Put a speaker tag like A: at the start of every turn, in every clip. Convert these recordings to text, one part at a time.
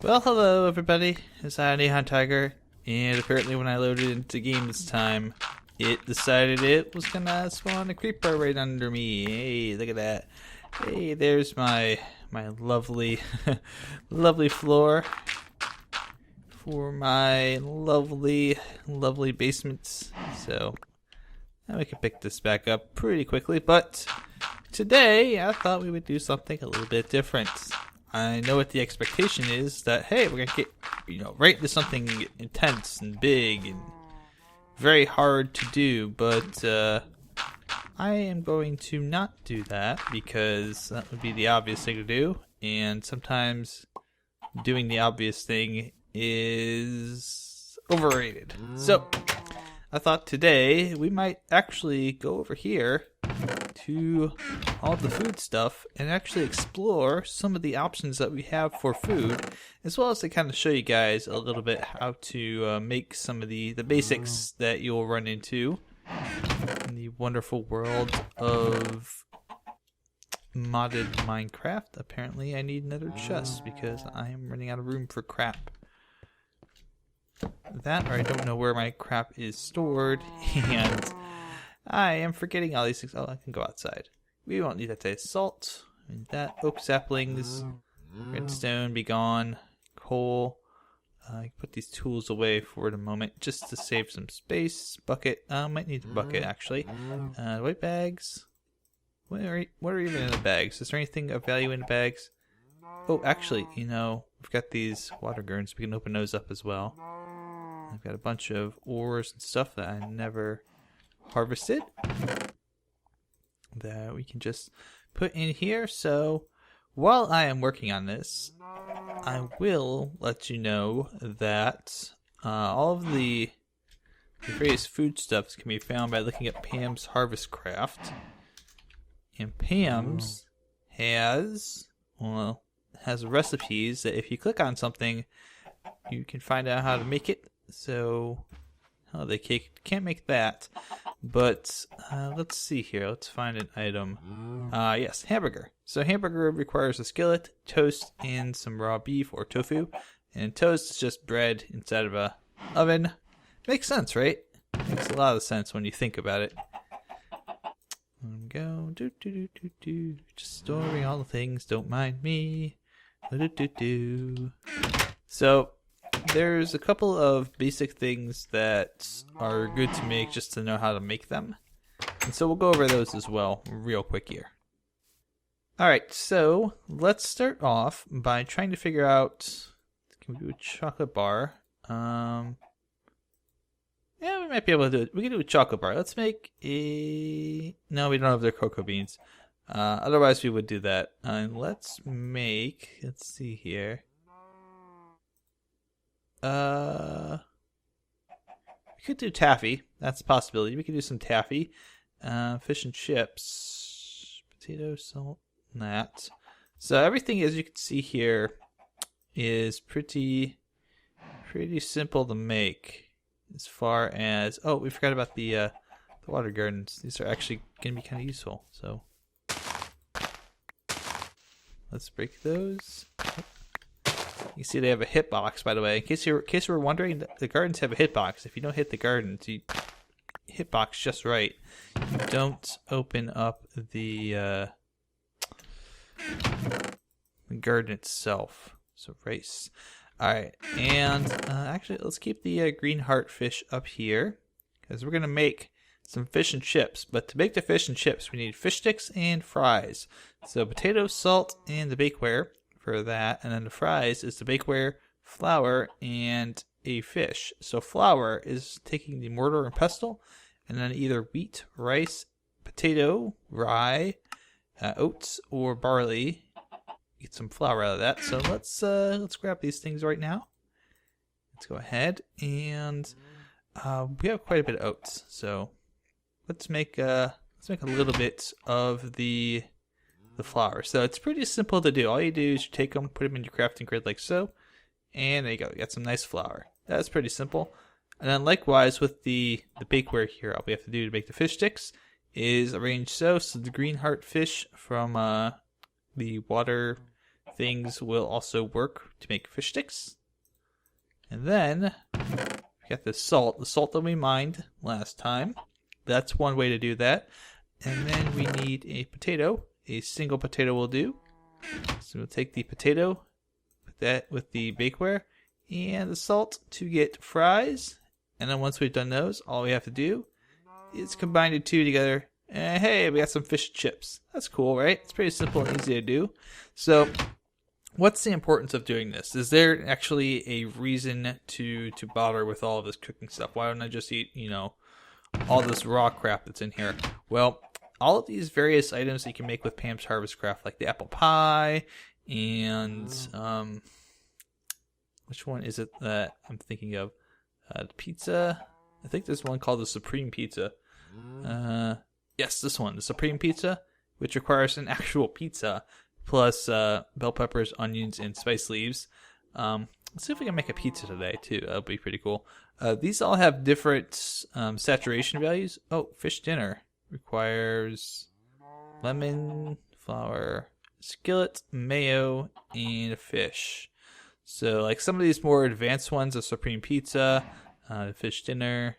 A: Well, hello everybody, it's NihonTiger, and apparently when I loaded into game this time, it decided it was gonna spawn a creeper right under me. Hey, look at that. Hey, there's my lovely, lovely floor for my lovely basements. So, now we can pick this back up pretty quickly, but today I thought we would do something a little bit different. I know what the expectation is, that hey, we're gonna get right into something intense and big and very hard to do, but I am going to not do that because that would be the obvious thing to do, and sometimes doing the obvious thing is overrated. So I thought today we might actually go over here to all the food stuff and actually explore some of the options that we have for food, as well as to kind of show you guys a little bit how to make some of the basics that you'll run into in the wonderful world of modded Minecraft. Apparently I need another chest because I am running out of room for crap. That, or I don't know where my crap is stored, and I am forgetting all these things. Oh, I can go outside. We won't need that today. Salt, and that oak saplings, redstone, be gone, coal. I can put these tools away for the moment just to save some space. Bucket, might need the bucket actually. White bags. What are even in the bags? Is there anything of value in the bags? Oh, actually, we've got these water gurns. We can open those up as well. I've got a bunch of ores and stuff that I never harvested that we can just put in here. So while I am working on this, I will let you know that all of the various foodstuffs can be found by looking at Pam's Harvestcraft. And Pam's has recipes that if you click on something, you can find out how to make it. So, they can't make that. But let's see here. Let's find an item. Yes, hamburger. So hamburger requires a skillet, toast, and some raw beef or tofu. And toast is just bread inside of a oven. Makes sense, right? Makes a lot of sense when you think about it. Go just storing all the things. Don't mind me. So there's a couple of basic things that are good to make just to know how to make them. And so we'll go over those as well real quick here. Alright, so let's start off by trying to figure out, can we do a chocolate bar? Yeah, we might be able to do it. We can do a chocolate bar. Let's make a... No, we don't have their cocoa beans. Otherwise we would do that. Let's see here. We could do taffy. That's a possibility. We could do some taffy. Fish and chips. Potato, salt, and that. So everything, as you can see here, is pretty simple to make. As far as... Oh, we forgot about the water gardens. These are actually going to be kind of useful. So let's break those. You see they have a hitbox, by the way. In case you were wondering, the gardens have a hitbox. If you don't hit the gardens, you hitbox just right, you don't open up the garden itself. So race. Alright, and actually let's keep the green heart fish up here, because we're going to make some fish and chips. But to make the fish and chips, we need fish sticks and fries. So potato, salt, and the bakeware for that, and then the fries is the bakeware, flour, and a fish. So flour is taking the mortar and pestle, and then either wheat, rice, potato, rye, oats, or barley. Get some flour out of that. So let's grab these things right now. Let's go ahead, and we have quite a bit of oats. So let's make a little bit of the flour. So it's pretty simple to do. All you do is you take them, put them in your crafting grid like so, and there you go. You got some nice flour. That's pretty simple. And then likewise with the bakeware here, all we have to do to make the fish sticks is arrange so the green heart fish from the water things will also work to make fish sticks. And then we got the salt that we mined last time. That's one way to do that. And then we need a potato. A single potato will do. So we'll take the potato, put that with the bakeware and the salt to get fries. And then once we've done those, all we have to do is combine the two together. And hey, we got some fish and chips. That's cool, right? It's pretty simple and easy to do. So what's the importance of doing this? Is there actually a reason to bother with all of this cooking stuff? Why don't I just eat, all this raw crap that's in here? Well, all of these various items that you can make with Pam's Harvestcraft, like the apple pie and which one is it that I'm thinking of? The pizza. I think there's one called the Supreme Pizza. Yes, this one, the Supreme Pizza, which requires an actual pizza plus bell peppers, onions, and spice leaves. Let's see if we can make a pizza today too. That'll be pretty cool. These all have different saturation values. Oh, fish dinner requires lemon, flour, skillet, mayo, and a fish. So like some of these more advanced ones, the Supreme Pizza, fish dinner.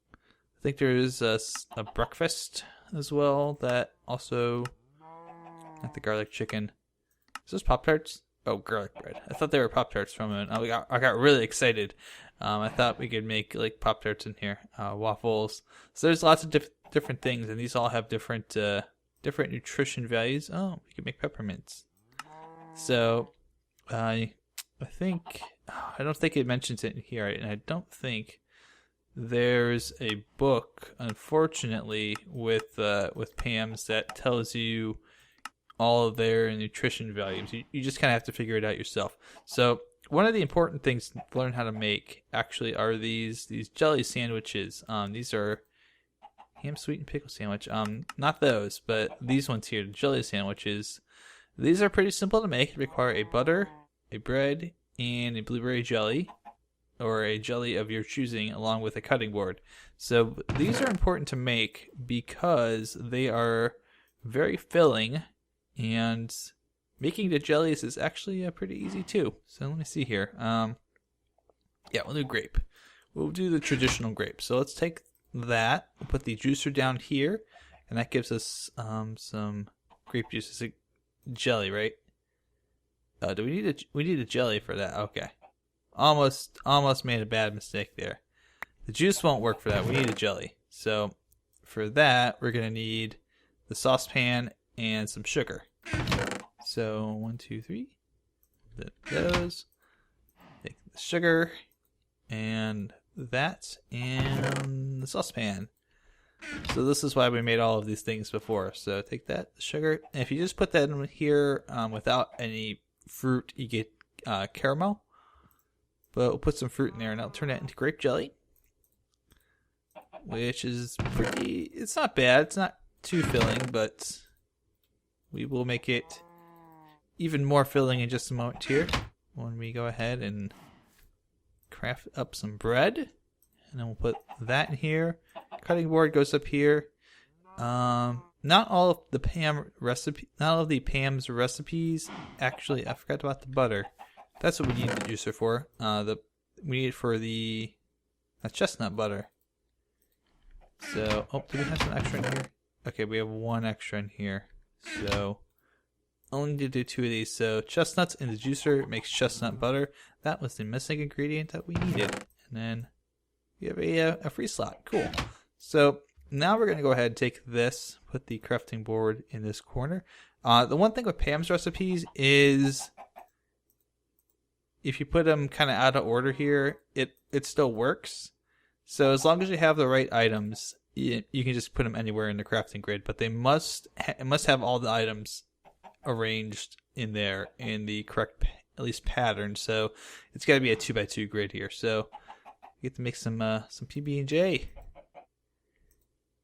A: I think there's a breakfast as well that also, not the garlic chicken. Is this Pop-Tarts? Oh, garlic bread. I thought they were Pop-Tarts from it. I got really excited. I thought we could make like Pop-Tarts in here, waffles. So there's lots of different things, and these all have different nutrition values. Oh, we can make peppermints. So I don't think it mentions it in here, and I don't think there's a book, unfortunately, with Pam's that tells you all of their nutrition values. You just kind of have to figure it out yourself. So one of the important things to learn how to make actually are these jelly sandwiches. These are ham, sweet, and pickle sandwich. Not those, but these ones here, the jelly sandwiches. These are pretty simple to make. They require a butter, a bread, and a blueberry jelly, or a jelly of your choosing, along with a cutting board. So these are important to make because they are very filling, and making the jellies is actually pretty easy too. So let me see here. Yeah, we'll do grape. We'll do the traditional grape. So let's take that. We'll put the juicer down here, and that gives us some grape juice. It's a jelly, right? Do we need a jelly for that? Okay. Almost made a bad mistake there. The juice won't work for that. We need a jelly. So for that, we're gonna need the saucepan and some sugar. So 1, 2, 3. Those. Take the sugar and that and the saucepan. So this is why we made all of these things before. So take that, the sugar, and if you just put that in here without any fruit, you get caramel. But we'll put some fruit in there, and I'll turn that into grape jelly, which is pretty. It's not bad. It's not too filling, but we will make it even more filling in just a moment here when we go ahead and craft up some bread, and then we'll put that in here. Cutting board goes up here. Not all of the Pam's recipes. Actually, I forgot about the butter. That's what we need the juicer for. We need it for the chestnut butter. So, do we have some extra in here? Okay, we have one extra in here. So, only need to do 2 of these. So, chestnuts in the juicer makes chestnut butter. That was the missing ingredient that we needed. And then we have a free slot. Cool. So, now we're going to go ahead and take this, put the crafting board in this corner. The one thing with Pam's recipes is if you put them kind of out of order here, it still works. So as long as you have the right items, you can just put them anywhere in the crafting grid. But they must have all the items arranged in there in the correct, at least pattern. So it's got to be a 2x2 grid here. So you get to make some PB&J.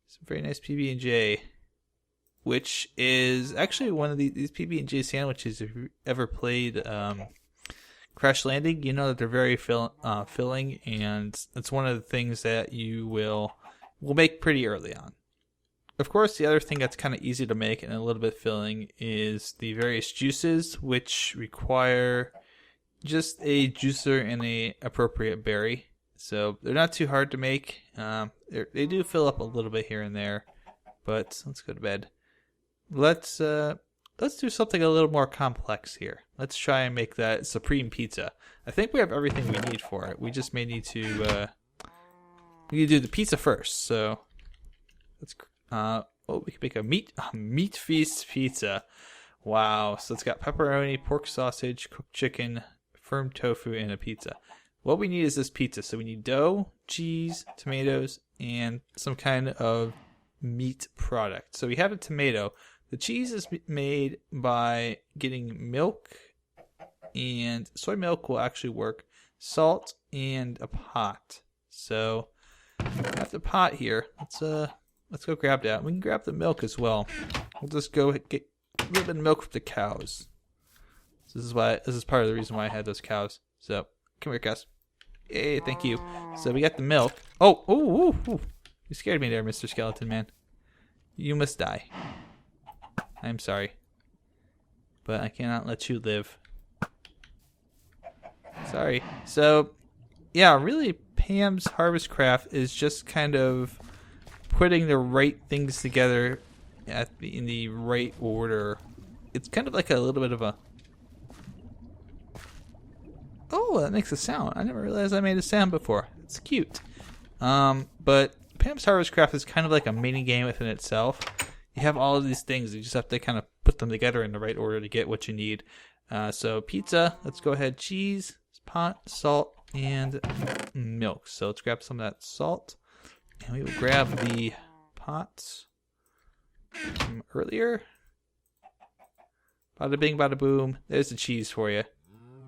A: Some very nice PB&J, which is actually one of these PB&J sandwiches. If you ever played Crash Landing, you know that they're very filling, and it's one of the things that you will make pretty early on. of course, the other thing that's kind of easy to make and a little bit filling is the various juices, which require just a juicer and a appropriate berry. So they're not too hard to make. They do fill up a little bit here and there, but let's go to bed. Let's do something a little more complex here. Let's try and make that supreme pizza. I think we have everything we need for it. We just may need to do the pizza first. So let's we can make a meat feast pizza. Wow. So it's got pepperoni, pork sausage, cooked chicken, firm tofu, and a pizza. What we need is this pizza. So we need dough, cheese, tomatoes, and some kind of meat product. So we have a tomato. The cheese is made by getting milk, and soy milk will actually work, salt, and a pot. So we have the pot here. Let's go grab that. We can grab the milk as well. We'll just go get a little bit of milk from the cows. So this is part of the reason why I had those cows. So come here, cows. Yay, thank you. So we got the milk. Oh, you scared me there, Mr. Skeleton Man. You must die. I'm sorry, but I cannot let you live. Sorry. So, yeah, really, Pam's Harvestcraft is just kind of putting the right things together in the right order. It's kind of like a little bit of a... Oh, that makes a sound. I never realized I made a sound before. It's cute. But Pam's Harvestcraft is kind of like a mini game within itself. You have all of these things. You just have to kind of put them together in the right order to get what you need. So pizza, let's go ahead. Cheese, pot, salt, and milk. So let's grab some of that salt. And we will grab the pots from earlier. Bada bing, bada boom. There's the cheese for you.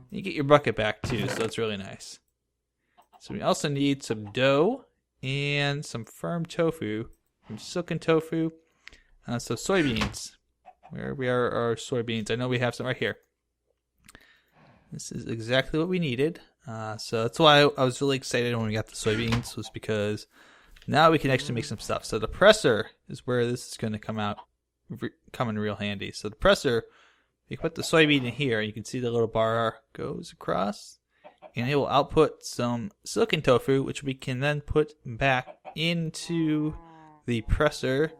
A: You get your bucket back too, so that's really nice. So we also need some dough and some firm tofu, some silken tofu. So soybeans. Where are our soybeans? I know we have some right here. This is exactly what we needed. So that's why I was really excited when we got the soybeans, was because now we can actually make some stuff. So the presser is where this is going to come in real handy. So the presser, you put the soybean in here, you can see the little bar goes across, and it will output some silken tofu, which we can then put back into the presser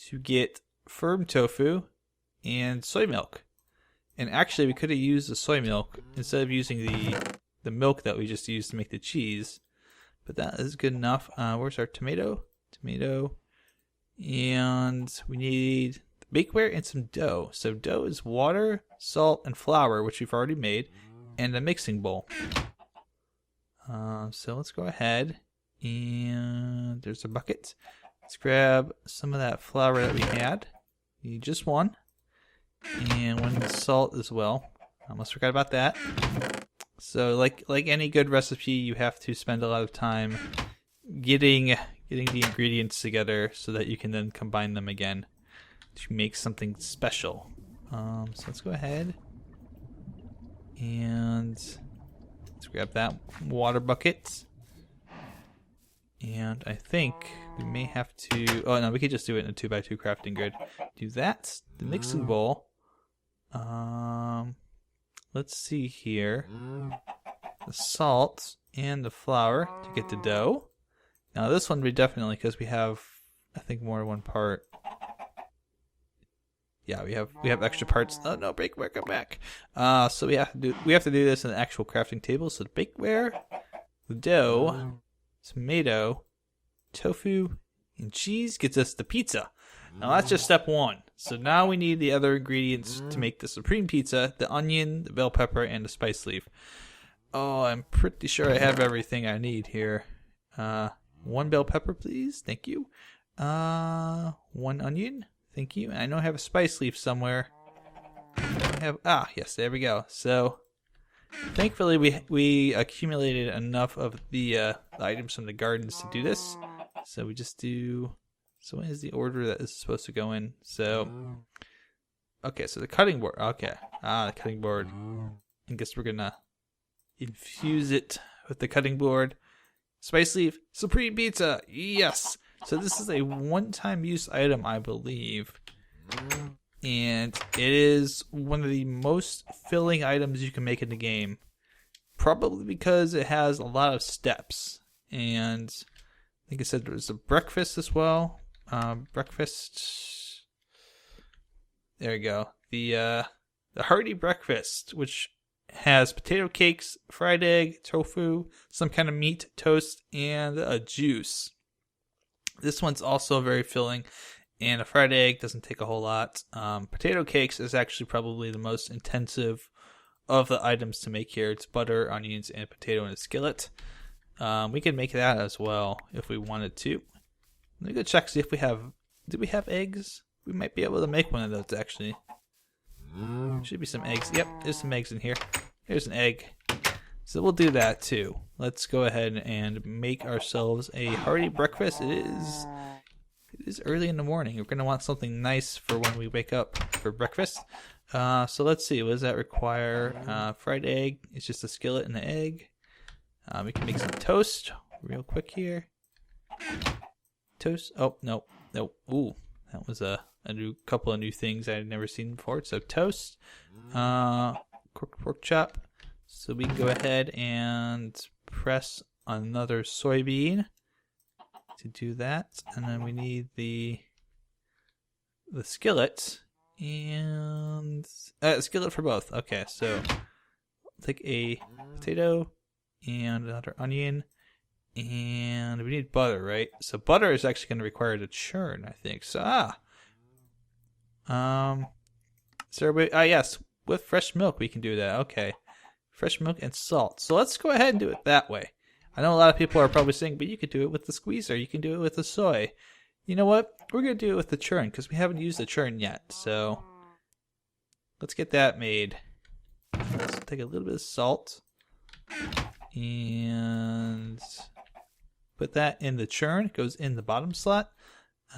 A: to get firm tofu and soy milk. And actually, we could have used the soy milk instead of using the milk that we just used to make the cheese. But that is good enough. Where's our tomato? Tomato. And we need bakeware and some dough. So dough is water, salt, and flour, which we've already made, and a mixing bowl. So let's go ahead. And there's a bucket. Let's grab some of that flour that we had. We need just one. And one salt as well. I almost forgot about that. So like any good recipe, you have to spend a lot of time getting the ingredients together so that you can then combine them again to make something special. So let's go ahead and let's grab that water bucket. And I think we may have to... Oh, no, we could just do it in a 2x2 crafting grid. Do that. The mixing bowl. Let's see here. The salt and the flour to get the dough. Now, this one we definitely, because we have, I think, more than one part. Yeah, we have extra parts. Oh, no, bakeware, come back. So we have to do this in the actual crafting table. So the bakeware, the dough, tomato, tofu, and cheese gets us the pizza. Now that's just step one. So now we need the other ingredients to make the supreme pizza: the onion, the bell pepper, and the spice leaf. Oh, I'm pretty sure I have everything I need here. One bell pepper, please. Thank you. One onion. Thank you. I know I have a spice leaf somewhere. Yes, there we go. So thankfully we accumulated enough of the items from the gardens to do this. So we just do... So what is the order that this is supposed to go in? So, okay, so the cutting board. Okay, the cutting board. I guess we're gonna infuse it with the cutting board. Spice leaf, supreme pizza. Yes. So this is a one-time use item, I believe. And it is one of the most filling items you can make in the game. Probably because it has a lot of steps. And I think it said there was a breakfast as well. Breakfast. There we go. The hearty breakfast, which has potato cakes, fried egg, tofu, some kind of meat, toast, and a juice. This one's also very filling. And a fried egg doesn't take a whole lot. Potato cakes is actually probably the most intensive of the items to make here. It's butter, onions, and potato in a skillet. We can make that as well if we wanted to. Let me go check, see if we have... Do we have eggs? We might be able to make one of those, actually. Should be some eggs. Yep, there's some eggs in here. Here's an egg. So we'll do that, too. Let's go ahead and make ourselves a hearty breakfast. It is early in the morning. We're going to want something nice for when we wake up for breakfast. So let's see. What does that require? Fried egg. It's just a skillet and an egg. We can make some toast real quick here. Toast. Oh, no. No. Ooh, that was a couple of new things I had never seen before. So toast. Cooked pork chop. So we can go ahead and press another soybean to do that, and then we need the skillet and skillet for both. Okay, so take a potato and another onion, and we need butter, right? So butter is actually going to require to churn, I think. So yes, with fresh milk we can do that. Okay, fresh milk and salt. So let's go ahead and do it that way. I know a lot of people are probably saying, but you could do it with the squeezer. You can do it with the soy. You know what? We're going to do it with the churn because we haven't used the churn yet. So let's get that made. Let's take a little bit of salt and put that in the churn. It goes in the bottom slot.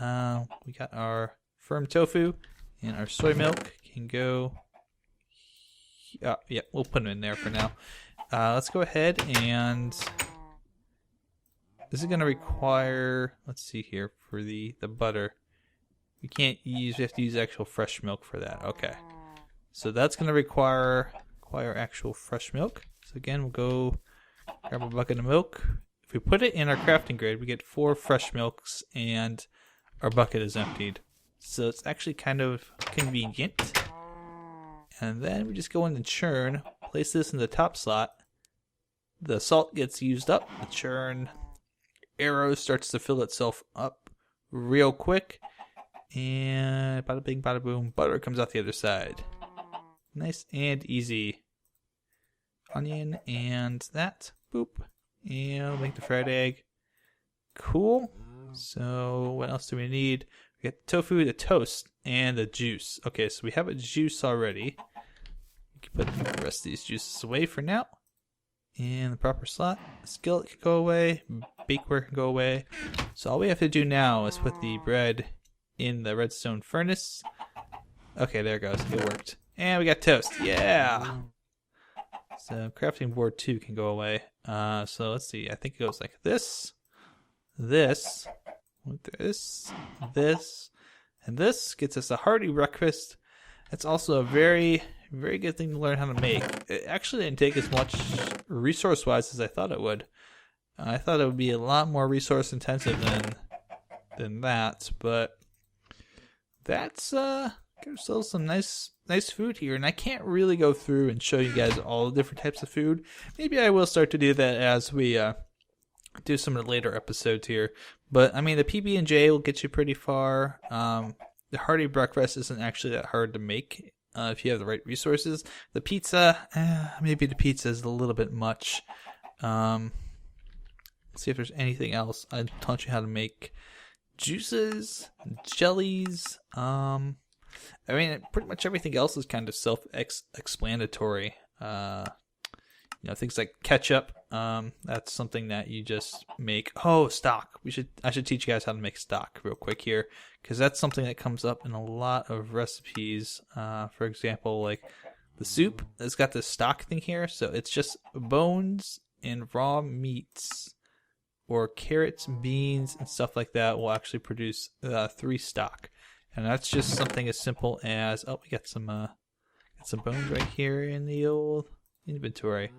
A: We got our firm tofu and our soy milk can go. Yeah, we'll put them in there for now. Let's go ahead and... This is going to require, let's see here, for the butter. We have to use actual fresh milk for that. Okay. So that's going to require actual fresh milk. So again, we'll go grab a bucket of milk. If we put it in our crafting grid, we get 4 fresh milks and our bucket is emptied. So it's actually kind of convenient. And then we just go in the churn, place this in the top slot. The salt gets used up, the churn arrow starts to fill itself up real quick, and bada bing bada boom, butter comes out the other side. Nice and easy. Onion and that, boop, and we'll make the fried egg. Cool. So what else do we need? We got the tofu, the toast, and the juice. Okay, so we have a juice already. We can put the rest of these juices away for now. In the proper slot. Skillet can go away. Bakeware can go away. So all we have to do now is put the bread in the redstone furnace. Okay, there it goes. It worked. And we got toast. Yeah! So crafting board 2 can go away. So let's see. I think it goes like this. This. This. And this gets us a hearty breakfast. It's also a very, very good thing to learn how to make. It actually didn't take as much resource-wise as I thought it would. I thought it would be a lot more resource-intensive than that, but that's got ourselves some nice food here. And I can't really go through and show you guys all the different types of food. Maybe I will start to do that as we do some of the later episodes here. But I mean, the PB&J will get you pretty far. The hearty breakfast isn't actually that hard to make if you have the right resources. The pizza, maybe the pizza is a little bit much. Let's see if there's anything else. I'll taught you how to make juices, jellies. I mean, pretty much everything else is kind of self-explanatory. Things like ketchup. That's something that you just make. Oh, stock. I should teach you guys how to make stock real quick here, because that's something that comes up in a lot of recipes. For example, like the soup, it's got this stock thing here, so it's just bones and raw meats or carrots, beans, and stuff like that will actually produce 3 stock. And that's just something as simple as, oh, we got some bones right here in the old inventory.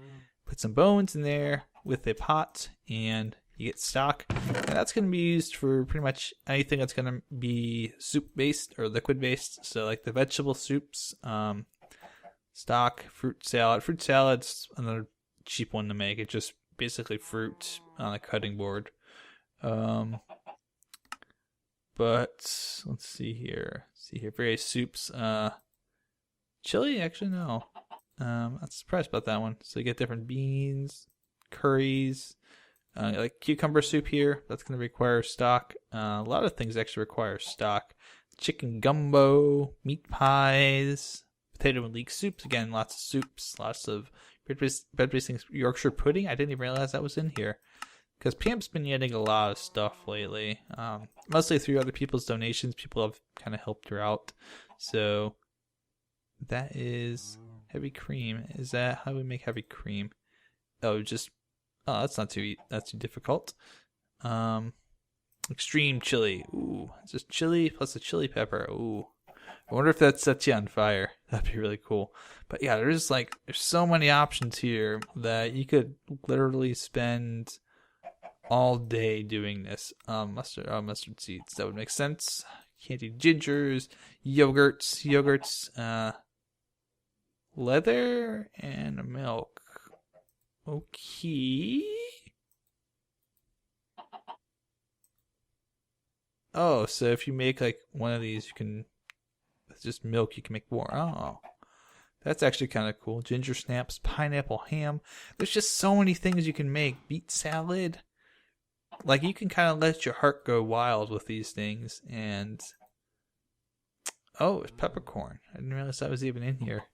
A: Put some bones in there with a pot and you get stock. And that's going to be used for pretty much anything that's going to be soup based or liquid based. So like the vegetable soups, stock, fruit salad. Fruit salad's another cheap one to make. It's just basically fruit on a cutting board. But let's see here. Various soups. Chili, actually no. I'm surprised about that one. So you get different beans, curries, like cucumber soup here. That's going to require stock. A lot of things actually require stock. Chicken gumbo, meat pies, potato and leek soups. Again, lots of soups, lots of bread-based Yorkshire pudding. I didn't even realize that was in here. Because Pam's been getting a lot of stuff lately. Mostly through other people's donations. People have kind of helped her out. So that is heavy cream. Is that how we make heavy cream? That's not too difficult. Extreme chili. Ooh, it's just chili plus a chili pepper. Ooh. I wonder if that sets you on fire. That'd be really cool. But yeah, there's so many options here that you could literally spend all day doing this. Mustard seeds. That would make sense. Candied gingers, yogurts, leather, and milk. Okay. Oh, so if you make like one of these, you can, with just milk, you can make more. Oh, that's actually kind of cool. Ginger snaps, pineapple ham. There's just so many things you can make. Beet salad. Like, you can kind of let your heart go wild with these things. And oh, it's peppercorn. I didn't realize that was even in here.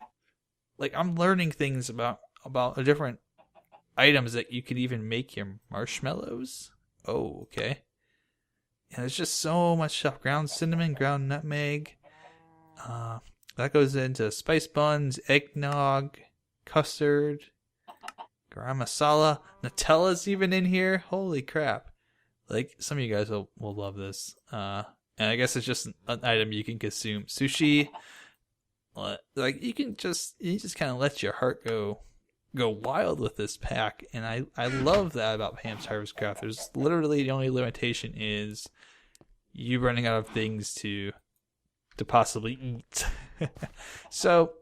A: Like, I'm learning things about different items that you could even make your marshmallows. Oh, okay. And there's just so much stuff. Ground cinnamon, ground nutmeg. That goes into spice buns, eggnog, custard, garam masala. Nutella's even in here. Holy crap. Like, some of you guys will love this. And I guess it's just an item you can consume. Sushi. Like, you just kind of let your heart go wild with this pack. And I love that about Pam's Harvestcraft. There's literally the only limitation is you running out of things to possibly eat. So,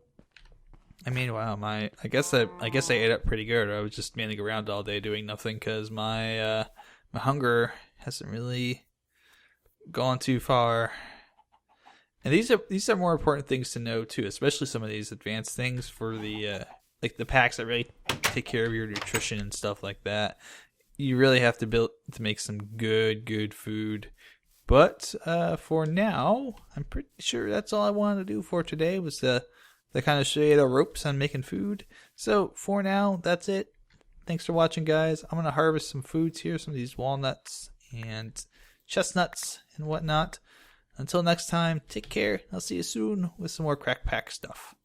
A: I mean, wow, I guess I ate up pretty good. I was just manning around all day doing nothing because my hunger hasn't really gone too far. And these are more important things to know too, especially some of these advanced things for the like the packs that really take care of your nutrition and stuff like that. You really have to make some good food. But for now, I'm pretty sure that's all I wanted to do for today was to kind of show you the ropes on making food. So for now, that's it. Thanks for watching, guys. I'm going to harvest some foods here, some of these walnuts and chestnuts and whatnot. Until next time, take care. I'll see you soon with some more Crackpack stuff.